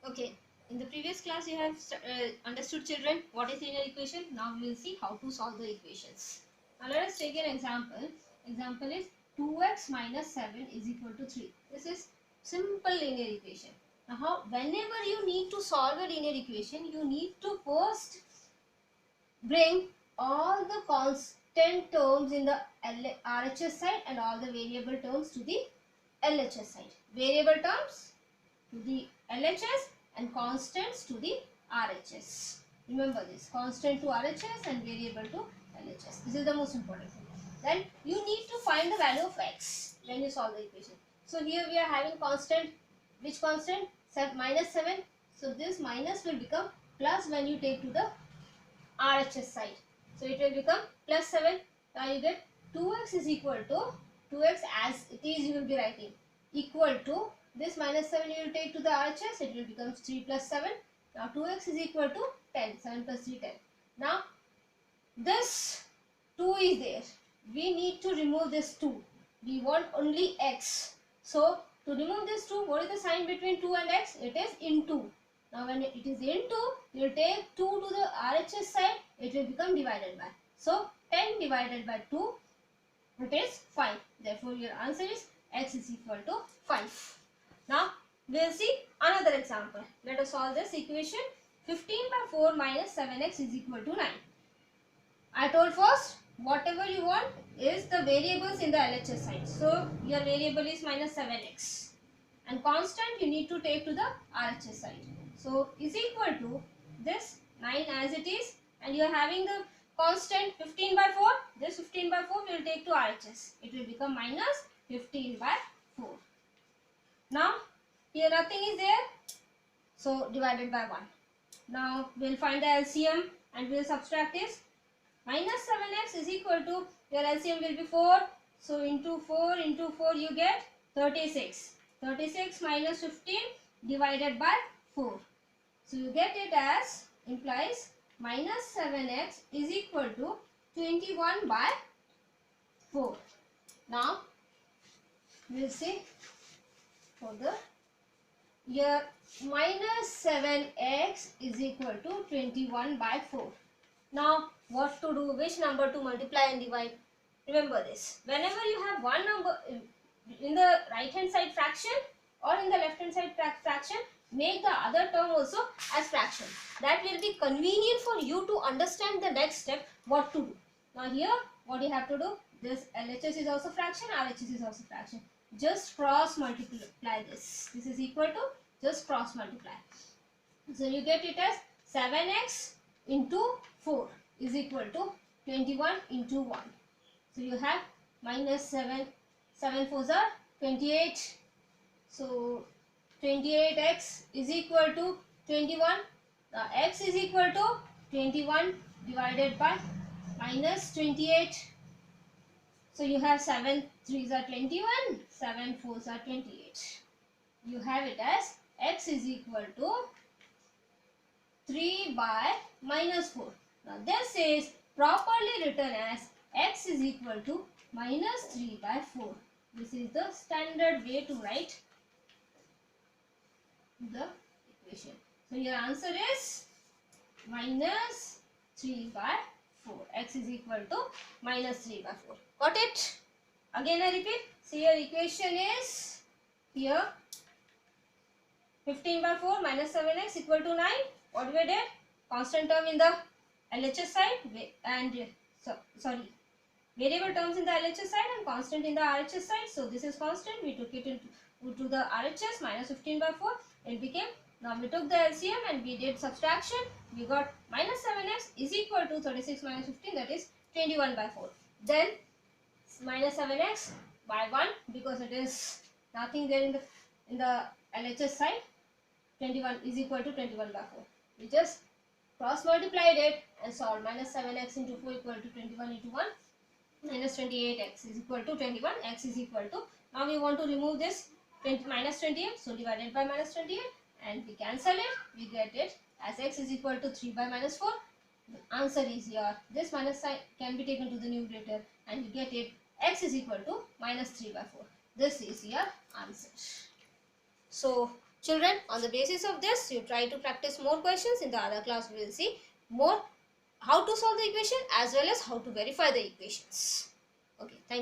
Okay, in the previous class you have understood, children, what is linear equation. Now we will see how to solve the equations. Now let us take an example. Example is 2x minus 7 is equal to 3. This is simple linear equation. Now whenever you need to solve a linear equation, you need to first bring all the constant terms in the RHS side and all the variable terms to the LHS side. Variable terms to the LHS and constants to the RHS. Remember this, constant to RHS and variable to LHS. This is the most important thing. Then you need to find the value of x when you solve the equation. So here we are having constant. Which constant? Minus 7. So this minus will become plus when you take to the RHS side. So it will become plus 7. Now you get 2x is equal to 2x as it is, you will be writing equal to this minus 7 you will take to the RHS, it will become 3 plus 7. Now 2x is equal to 10. 7 plus 3, 10. Now this 2 is there. We need to remove this 2. We want only x. So to remove this 2, what is the sign between 2 and x? It is into. Now when it is into, you will take 2 to the RHS side, it will become divided by. So 10 divided by 2, it is 5. Therefore your answer is x is equal to 5. Now we will see another example. Let us solve this equation. 15 by 4 minus 7x is equal to 9. I told first, whatever you want is the variables in the LHS side. So your variable is minus 7x. And constant you need to take to the RHS side. So is equal to this 9 as it is, and you are having the constant 15 by 4. This 15 by 4 we will take to RHS. It will become minus 15 by 4. Now here nothing is there, so divided by 1. Now we will find the LCM and we will subtract this. Minus 7x is equal to, your LCM will be 4. So into 4 you get 36. 36 minus 15 divided by 4. So you get it as, implies minus 7x is equal to 21 by 4. Now we will see for the here minus 7x is equal to 21 by 4. Now what to do, which number to multiply and divide? Remember this, whenever you have one number in the right hand side fraction or in the left hand side fraction, make the other term also as fraction. That will be convenient for you to understand the next step what to do. Now here what you have to do, this LHS is also fraction, RHS is also fraction. Just cross multiply this. This is equal to, just cross multiply. So you get it as 7x into 4 is equal to 21 into 1. So you have minus 7. 7 4s are 28. So 28x is equal to 21. Now x is equal to 21 divided by minus 28. So you have 7 3s are 21. 7 4s are 28. You have it as x is equal to 3 by minus 4. Now this is properly written as x is equal to minus 3 by 4. This is the standard way to write the equation. So your answer is minus 3 by 4. X is equal to minus 3 by 4. Got it? Again I repeat. See, your equation is here 15 by 4 minus 7x equal to 9. What we did? Constant term in the LHS side and variable terms in the LHS side and constant in the RHS side. So this is constant. We took it into the RHS, minus 15 by 4. It became, now we took the LCM and we did subtraction. We got minus 7x is equal to 36 minus 15, that is 21 by 4. Then minus 7x by 1, because it is nothing there in the LHS side. 21 is equal to 21 by 4. We just cross multiplied it and solved. Minus 7x into 4 equal to 21 into 1. Minus 28x is equal to 21. X is equal to, now we want to remove this minus 28. So divided by minus 28 and we cancel it. We get it as x is equal to 3 by minus 4. The answer is here. This minus sign can be taken to the numerator and you get it x is equal to minus 3 by 4. This is your answer. So Children, on the basis of this, you try to practice more questions. In the other class, we will see more how to solve the equation as well as how to verify the equations. Okay, thank you.